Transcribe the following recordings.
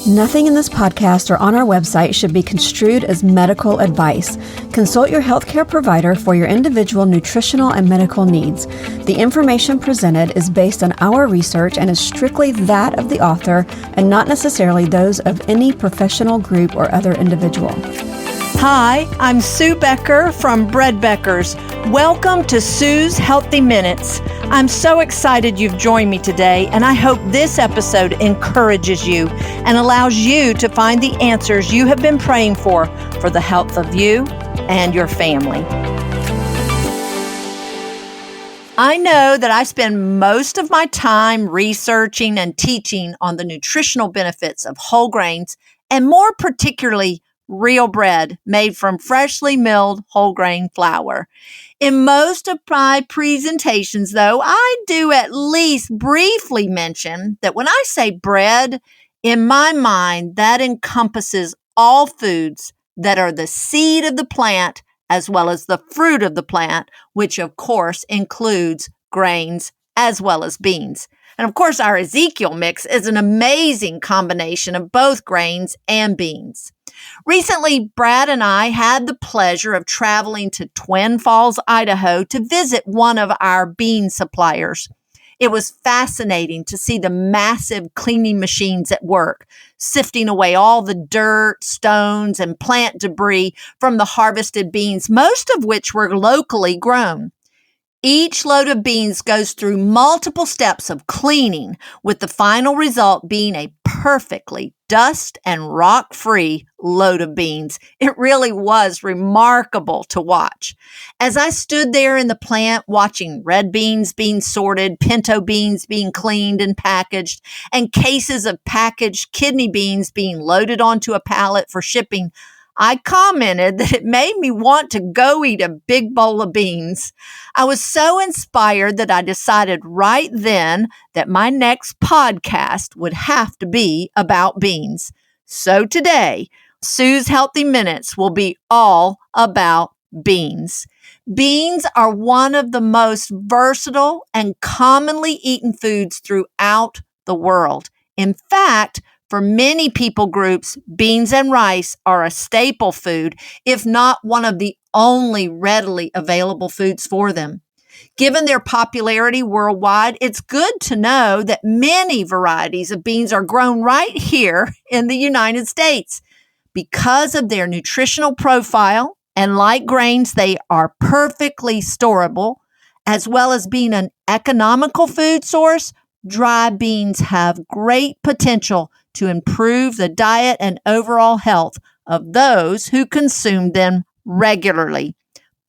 Nothing in this podcast or on our website should be construed as medical advice. Consult your healthcare provider for your individual nutritional and medical needs. The information presented is based on our research and is strictly that of the author and not necessarily those of any professional group or other individual. Hi, I'm Sue Becker from Bread Beckers. Welcome to Sue's Healthy Minutes. I'm so excited you've joined me today, and I hope this episode encourages you and allows you to find the answers you have been praying for the health of you and your family. I know that I spend most of my time researching and teaching on the nutritional benefits of whole grains, and more particularly real bread made from freshly milled whole grain flour. In most of my presentations, though, I do at least briefly mention that when I say bread, in my mind, that encompasses all foods that are the seed of the plant as well as the fruit of the plant, which of course includes grains as well as beans. And of course, our Ezekiel mix is an amazing combination of both grains and beans. Recently, Brad and I had the pleasure of traveling to Twin Falls, Idaho to visit one of our bean suppliers. It was fascinating to see the massive cleaning machines at work, sifting away all the dirt, stones, and plant debris from the harvested beans, most of which were locally grown. Each load of beans goes through multiple steps of cleaning, with the final result being a perfectly dust and rock-free load of beans. It really was remarkable to watch. As I stood there in the plant watching red beans being sorted, pinto beans being cleaned and packaged, and cases of packaged kidney beans being loaded onto a pallet for shipping, I commented that it made me want to go eat a big bowl of beans. I was so inspired that I decided right then that my next podcast would have to be about beans. So today, Sue's Healthy Minutes will be all about beans. Beans are one of the most versatile and commonly eaten foods throughout the world. In fact, for many people groups, beans and rice are a staple food, if not one of the only readily available foods for them. Given their popularity worldwide, it's good to know that many varieties of beans are grown right here in the United States. Because of their nutritional profile, and like grains, they are perfectly storable, as well as being an economical food source. Dry beans have great potential to improve the diet and overall health of those who consume them regularly.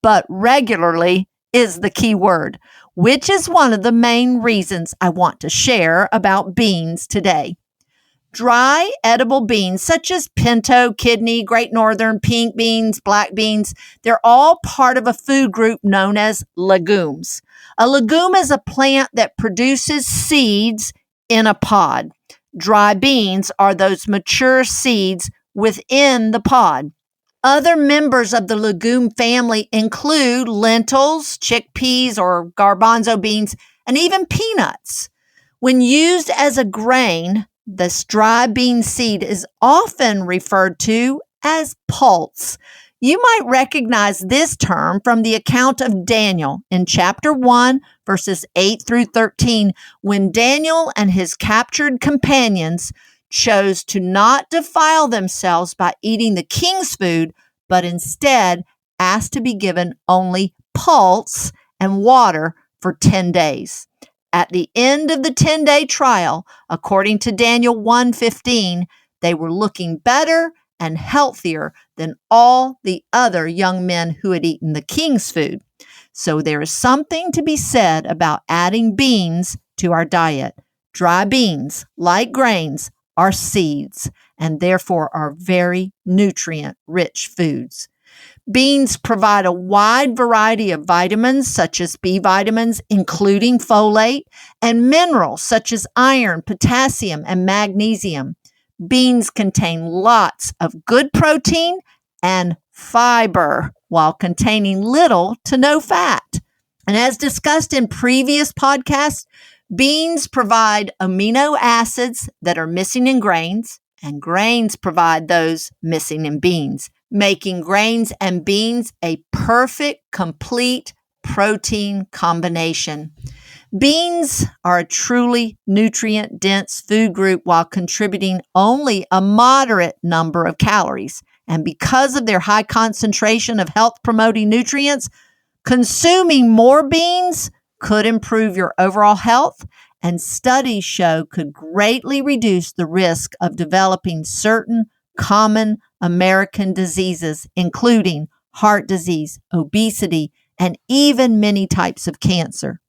But regularly is the key word, which is one of the main reasons I want to share about beans today. Dry, edible beans such as pinto, kidney, great northern, pink beans, black beans, they're all part of a food group known as legumes. A legume is a plant that produces seeds in a pod. Dry beans are those mature seeds within the pod. Other members of the legume family include lentils, chickpeas or garbanzo beans, and even peanuts. When used as a grain, this dry bean seed is often referred to as pulse. You might recognize this term from the account of Daniel in chapter 1, verses 8 through 13, when Daniel and his captured companions chose to not defile themselves by eating the king's food, but instead asked to be given only pulse and water for 10 days. At the end of the 10-day trial, according to Daniel 1:15, they were looking better and healthier than all the other young men who had eaten the king's food. So there is something to be said about adding beans to our diet. Dry beans, like grains, are seeds and therefore are very nutrient-rich foods. Beans provide a wide variety of vitamins, such as B vitamins, including folate, and minerals such as iron, potassium, and magnesium. Beans contain lots of good protein and fiber, while containing little to no fat. And as discussed in previous podcasts, beans provide amino acids that are missing in grains, and grains provide those missing in beans, making grains and beans a perfect, complete protein combination. Beans are a truly nutrient-dense food group while contributing only a moderate number of calories. And because of their high concentration of health-promoting nutrients, consuming more beans could improve your overall health, and studies show could greatly reduce the risk of developing certain common American diseases, including heart disease, obesity, and even many types of cancer.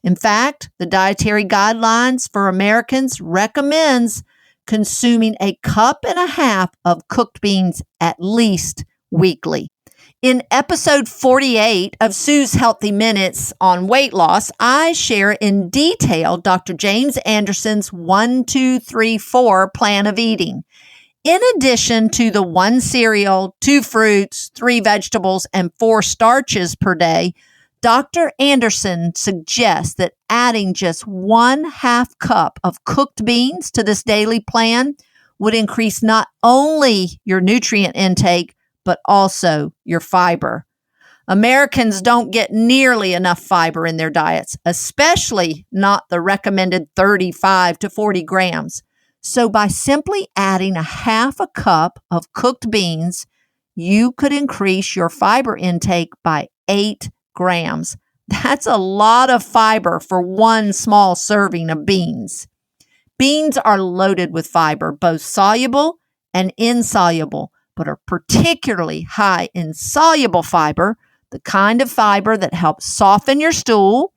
In fact, the dietary guidelines for Americans recommends consuming a cup and a half of cooked beans at least weekly. In episode 48 of Sue's Healthy Minutes on weight loss, I share in detail Dr. James Anderson's 1-2-3-4 plan of eating. In addition to the 1 cereal, 2 fruits, 3 vegetables, and 4 starches per day, Dr. Anderson suggests that adding just 1/2 cup of cooked beans to this daily plan would increase not only your nutrient intake, but also your fiber. Americans don't get nearly enough fiber in their diets, especially not the recommended 35 to 40 grams. So by simply adding 1/2 cup of cooked beans, you could increase your fiber intake by 8 grams. That's a lot of fiber for one small serving of beans. Beans are loaded with fiber, both soluble and insoluble, but are particularly high in soluble fiber, the kind of fiber that helps soften your stool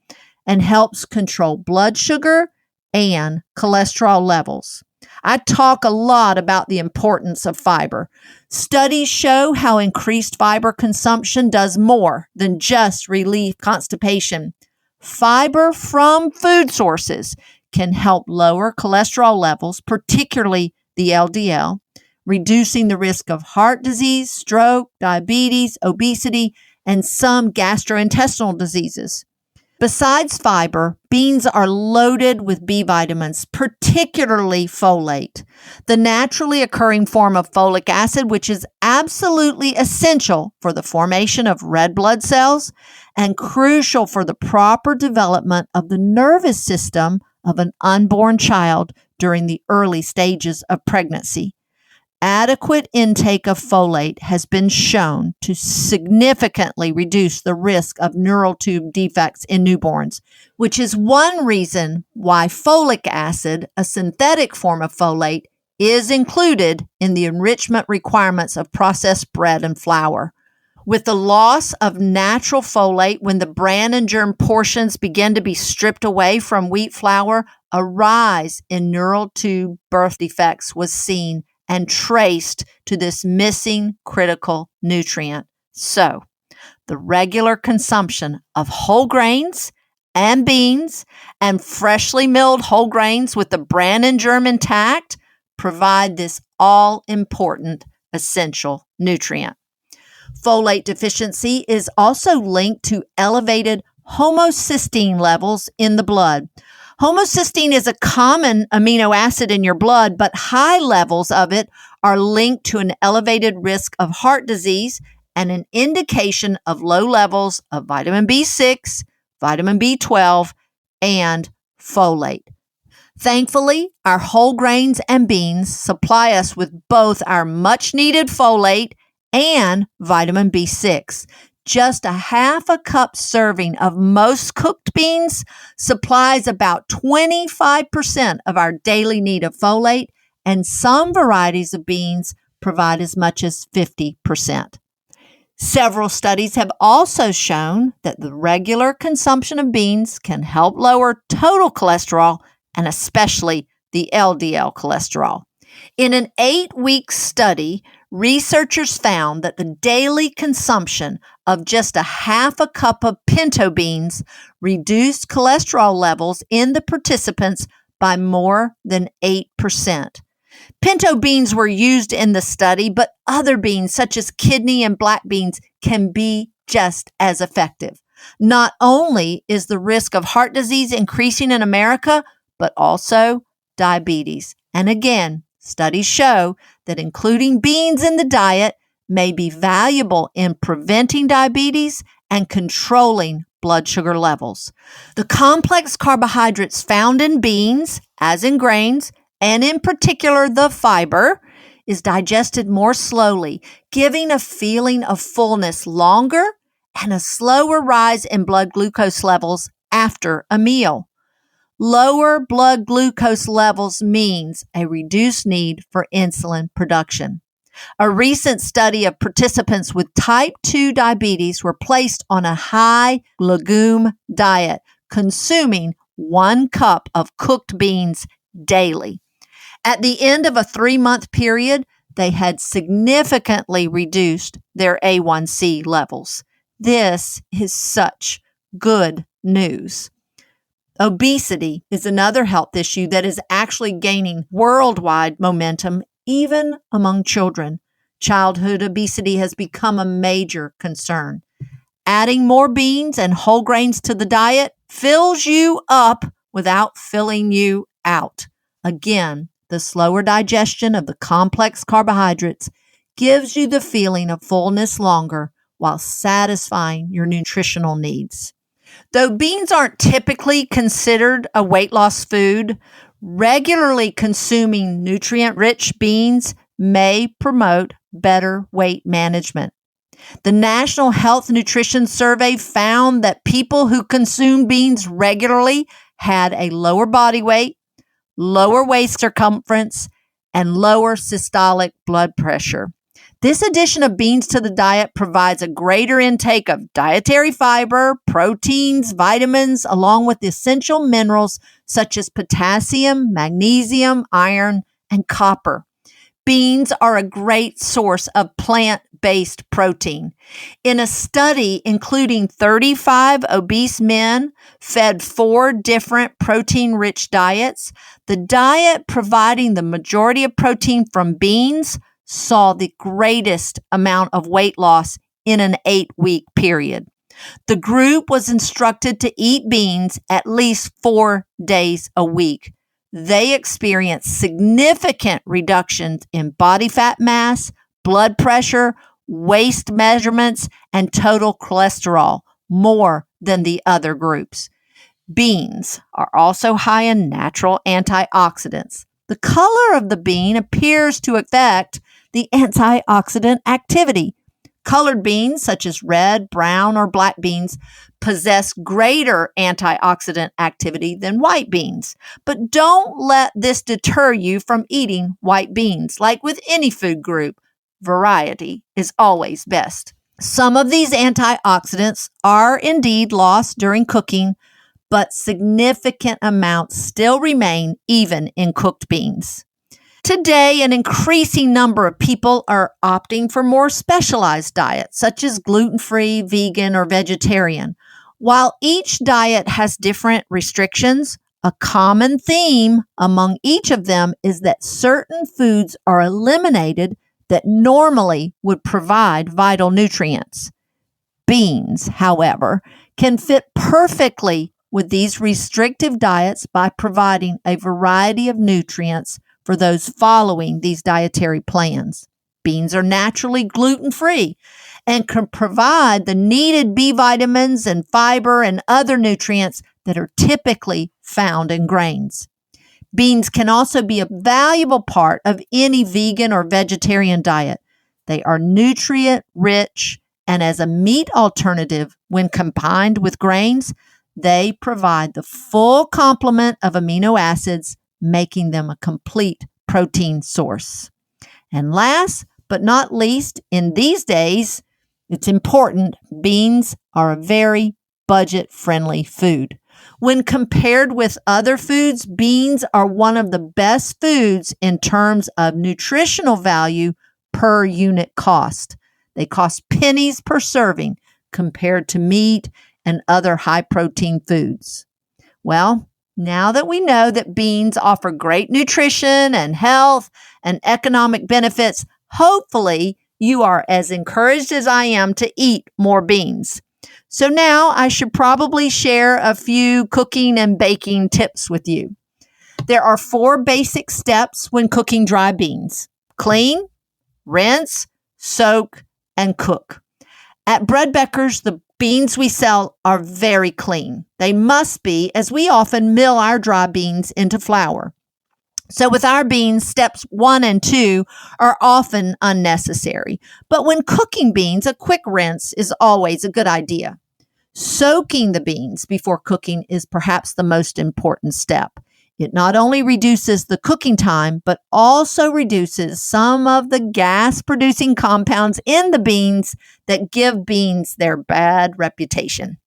and helps control blood sugar and cholesterol levels. I talk a lot about the importance of fiber. Studies show how increased fiber consumption does more than just relieve constipation. Fiber from food sources can help lower cholesterol levels, particularly the LDL, reducing the risk of heart disease, stroke, diabetes, obesity, and some gastrointestinal diseases. Besides fiber, beans are loaded with B vitamins, particularly folate, the naturally occurring form of folic acid, which is absolutely essential for the formation of red blood cells and crucial for the proper development of the nervous system of an unborn child during the early stages of pregnancy. Adequate intake of folate has been shown to significantly reduce the risk of neural tube defects in newborns, which is one reason why folic acid, a synthetic form of folate, is included in the enrichment requirements of processed bread and flour. With the loss of natural folate, when the bran and germ portions begin to be stripped away from wheat flour, a rise in neural tube birth defects was seen and traced to this missing critical nutrient. So, the regular consumption of whole grains and beans and freshly milled whole grains with the bran and germ intact provide this all-important essential nutrient. Folate deficiency is also linked to elevated homocysteine levels in the blood. Homocysteine is a common amino acid in your blood, but high levels of it are linked to an elevated risk of heart disease and an indication of low levels of vitamin B6, vitamin B12, and folate. Thankfully, our whole grains and beans supply us with both our much-needed folate and vitamin B6. Just 1/2 cup serving of most cooked beans supplies about 25% of our daily need of folate, and some varieties of beans provide as much as 50%. Several studies have also shown that the regular consumption of beans can help lower total cholesterol and especially the LDL cholesterol. In an 8-week study, researchers found that the daily consumption of just 1/2 cup of pinto beans reduced cholesterol levels in the participants by more than 8%. Pinto beans were used in the study, but other beans such as kidney and black beans can be just as effective. Not only is the risk of heart disease increasing in America, but also diabetes. And again, studies show that including beans in the diet may be valuable in preventing diabetes and controlling blood sugar levels. The complex carbohydrates found in beans, as in grains, and in particular the fiber, is digested more slowly, giving a feeling of fullness longer and a slower rise in blood glucose levels after a meal. Lower blood glucose levels means a reduced need for insulin production. A recent study of participants with type 2 diabetes were placed on a high legume diet, consuming 1 cup of cooked beans daily. At the end of a 3-month period, they had significantly reduced their A1C levels. This is such good news. Obesity is another health issue that is actually gaining worldwide momentum, even among children. Childhood obesity has become a major concern. Adding more beans and whole grains to the diet fills you up without filling you out. Again, the slower digestion of the complex carbohydrates gives you the feeling of fullness longer while satisfying your nutritional needs. Though beans aren't typically considered a weight loss food, regularly consuming nutrient-rich beans may promote better weight management. The National Health Nutrition Survey found that people who consumed beans regularly had a lower body weight, lower waist circumference, and lower systolic blood pressure. This addition of beans to the diet provides a greater intake of dietary fiber, proteins, vitamins, along with essential minerals such as potassium, magnesium, iron, and copper. Beans are a great source of plant-based protein. In a study including 35 obese men fed 4 different protein-rich diets, the diet providing the majority of protein from beans saw the greatest amount of weight loss in an 8-week period. The group was instructed to eat beans at least 4 days a week. They experienced significant reductions in body fat mass, blood pressure, waist measurements, and total cholesterol, more than the other groups. Beans are also high in natural antioxidants. The color of the bean appears to affect the antioxidant activity. Colored beans, such as red, brown, or black beans, possess greater antioxidant activity than white beans. But don't let this deter you from eating white beans. Like with any food group, variety is always best. Some of these antioxidants are indeed lost during cooking, but significant amounts still remain even in cooked beans. Today, an increasing number of people are opting for more specialized diets, such as gluten-free, vegan, or vegetarian. While each diet has different restrictions, a common theme among each of them is that certain foods are eliminated that normally would provide vital nutrients. Beans, however, can fit perfectly with these restrictive diets by providing a variety of nutrients for those following these dietary plans. Beans are naturally gluten-free and can provide the needed B vitamins and fiber and other nutrients that are typically found in grains. Beans can also be a valuable part of any vegan or vegetarian diet. They are nutrient-rich, and as a meat alternative, when combined with grains, they provide the full complement of amino acids, making them a complete protein source. And last but not least, in these days, it's important, beans are a very budget-friendly food. When compared with other foods, beans are one of the best foods in terms of nutritional value per unit cost. They cost pennies per serving compared to meat and other high-protein foods. Well, now that we know that beans offer great nutrition and health and economic benefits, hopefully you are as encouraged as I am to eat more beans. So now I should probably share a few cooking and baking tips with you. There are 4 basic steps when cooking dry beans: clean, rinse, soak, and cook. At Bread Becker's, the beans we sell are very clean. They must be, as we often mill our dry beans into flour. So with our beans, steps 1 and 2 are often unnecessary. But when cooking beans, a quick rinse is always a good idea. Soaking the beans before cooking is perhaps the most important step. It not only reduces the cooking time, but also reduces some of the gas-producing compounds in the beans that give beans their bad reputation.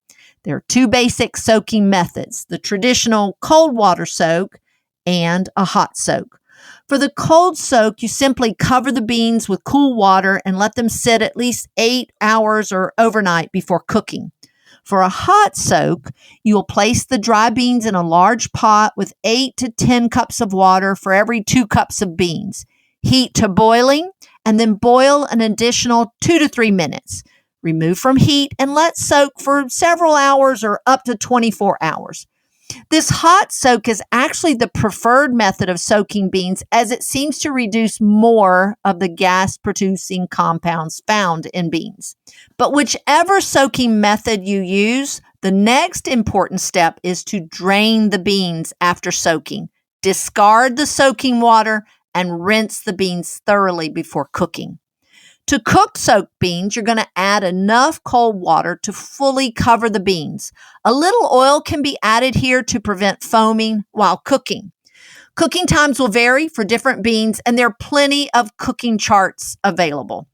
There are 2 basic soaking methods: the traditional cold water soak and a hot soak. For the cold soak, you simply cover the beans with cool water and let them sit at least 8 hours or overnight before cooking. For a hot soak, you will place the dry beans in a large pot with 8 to 10 cups of water for every 2 cups of beans. Heat to boiling and then boil an additional 2 to 3 minutes. Remove from heat and let soak for several hours or up to 24 hours. This hot soak is actually the preferred method of soaking beans, as it seems to reduce more of the gas-producing compounds found in beans. But whichever soaking method you use, the next important step is to drain the beans after soaking. Discard the soaking water and rinse the beans thoroughly before cooking. To cook soaked beans, you're going to add enough cold water to fully cover the beans. A little oil can be added here to prevent foaming while cooking. Cooking times will vary for different beans, and there are plenty of cooking charts available.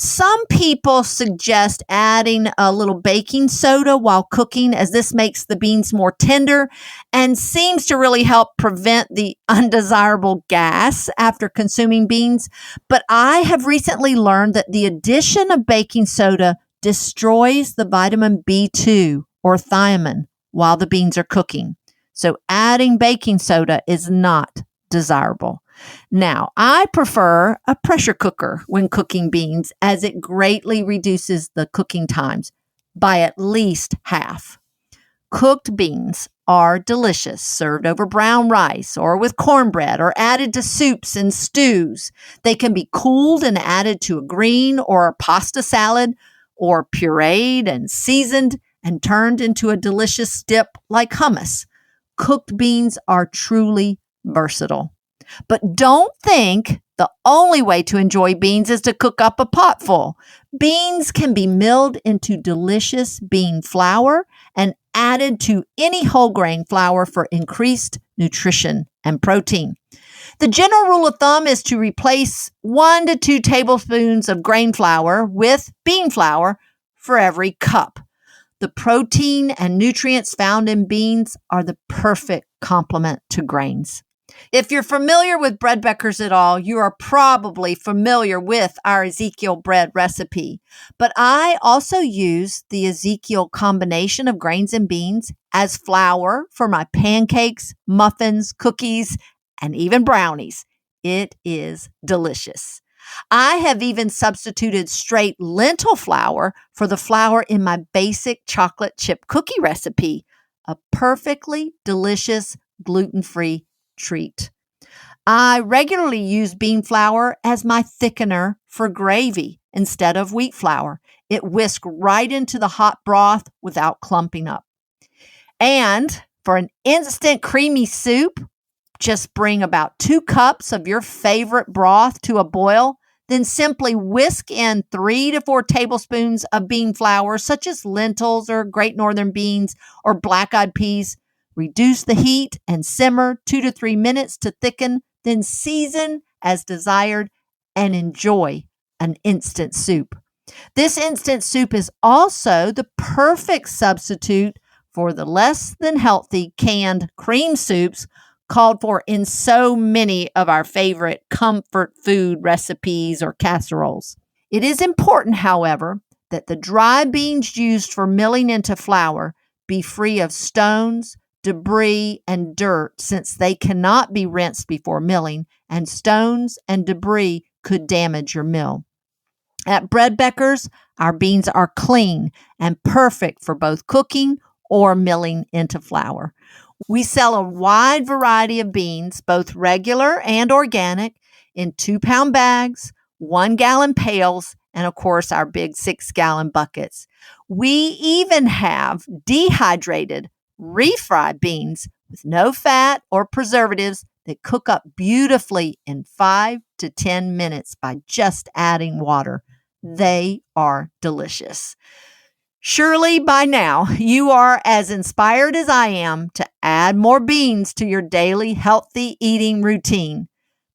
Some people suggest adding a little baking soda while cooking, as this makes the beans more tender and seems to really help prevent the undesirable gas after consuming beans. But I have recently learned that the addition of baking soda destroys the vitamin B2 or thiamine while the beans are cooking. So adding baking soda is not desirable. Now, I prefer a pressure cooker when cooking beans, as it greatly reduces the cooking times by at least half. Cooked beans are delicious, served over brown rice or with cornbread or added to soups and stews. They can be cooled and added to a green or a pasta salad, or pureed and seasoned and turned into a delicious dip like hummus. Cooked beans are truly versatile. But don't think the only way to enjoy beans is to cook up a potful. Beans can be milled into delicious bean flour and added to any whole grain flour for increased nutrition and protein. The general rule of thumb is to replace 1 to 2 tablespoons of grain flour with bean flour for every cup. The protein and nutrients found in beans are the perfect complement to grains. If you're familiar with Bread Becker's at all, you are probably familiar with our Ezekiel bread recipe. But I also use the Ezekiel combination of grains and beans as flour for my pancakes, muffins, cookies, and even brownies. It is delicious. I have even substituted straight lentil flour for the flour in my basic chocolate chip cookie recipe, a perfectly delicious gluten-free treat. I regularly use bean flour as my thickener for gravy instead of wheat flour. It whisks right into the hot broth without clumping up. And for an instant creamy soup, just bring about 2 cups of your favorite broth to a boil, then simply whisk in 3 to 4 tablespoons of bean flour, such as lentils or Great Northern beans or black-eyed peas. Reduce the heat and simmer 2 to 3 minutes to thicken, then season as desired and enjoy an instant soup. This instant soup is also the perfect substitute for the less than healthy canned cream soups called for in so many of our favorite comfort food recipes or casseroles. It is important, however, that the dry beans used for milling into flour be free of stones, debris, and dirt, since they cannot be rinsed before milling, and stones and debris could damage your mill. At Bread Becker's, our beans are clean and perfect for both cooking or milling into flour. We sell a wide variety of beans, both regular and organic, in 2-pound bags, 1-gallon pails, and of course, our big 6-gallon buckets. We even have dehydrated, refried beans with no fat or preservatives that cook up beautifully in 5 to 10 minutes by just adding water. They are delicious. Surely by now, you are as inspired as I am to add more beans to your daily healthy eating routine.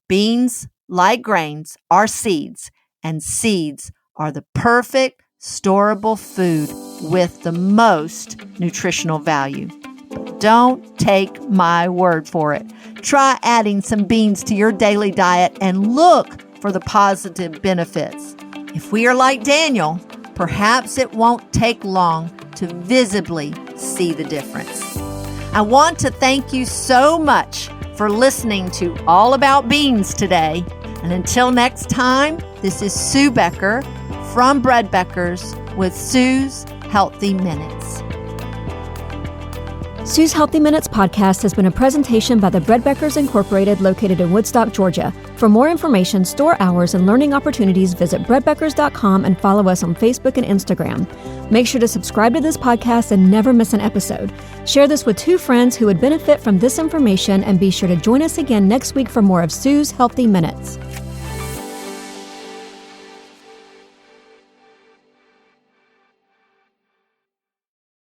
Beans, like grains, are seeds, and seeds are the perfect storable food with the most nutritional value. But don't take my word for it. Try adding some beans to your daily diet and look for the positive benefits. If we are like Daniel, perhaps it won't take long to visibly see the difference. I want to thank you so much for listening to All About Beans today. And until next time, this is Sue Becker from Bread Beckers with Sue's Healthy Minutes. Sue's Healthy Minutes podcast has been a presentation by the Bread Beckers Incorporated located in Woodstock, Georgia. For more information, store hours, and learning opportunities, visit breadbeckers.com and follow us on Facebook and Instagram. Make sure to subscribe to this podcast and never miss an episode. Share this with 2 friends who would benefit from this information, and be sure to join us again next week for more of Sue's Healthy Minutes.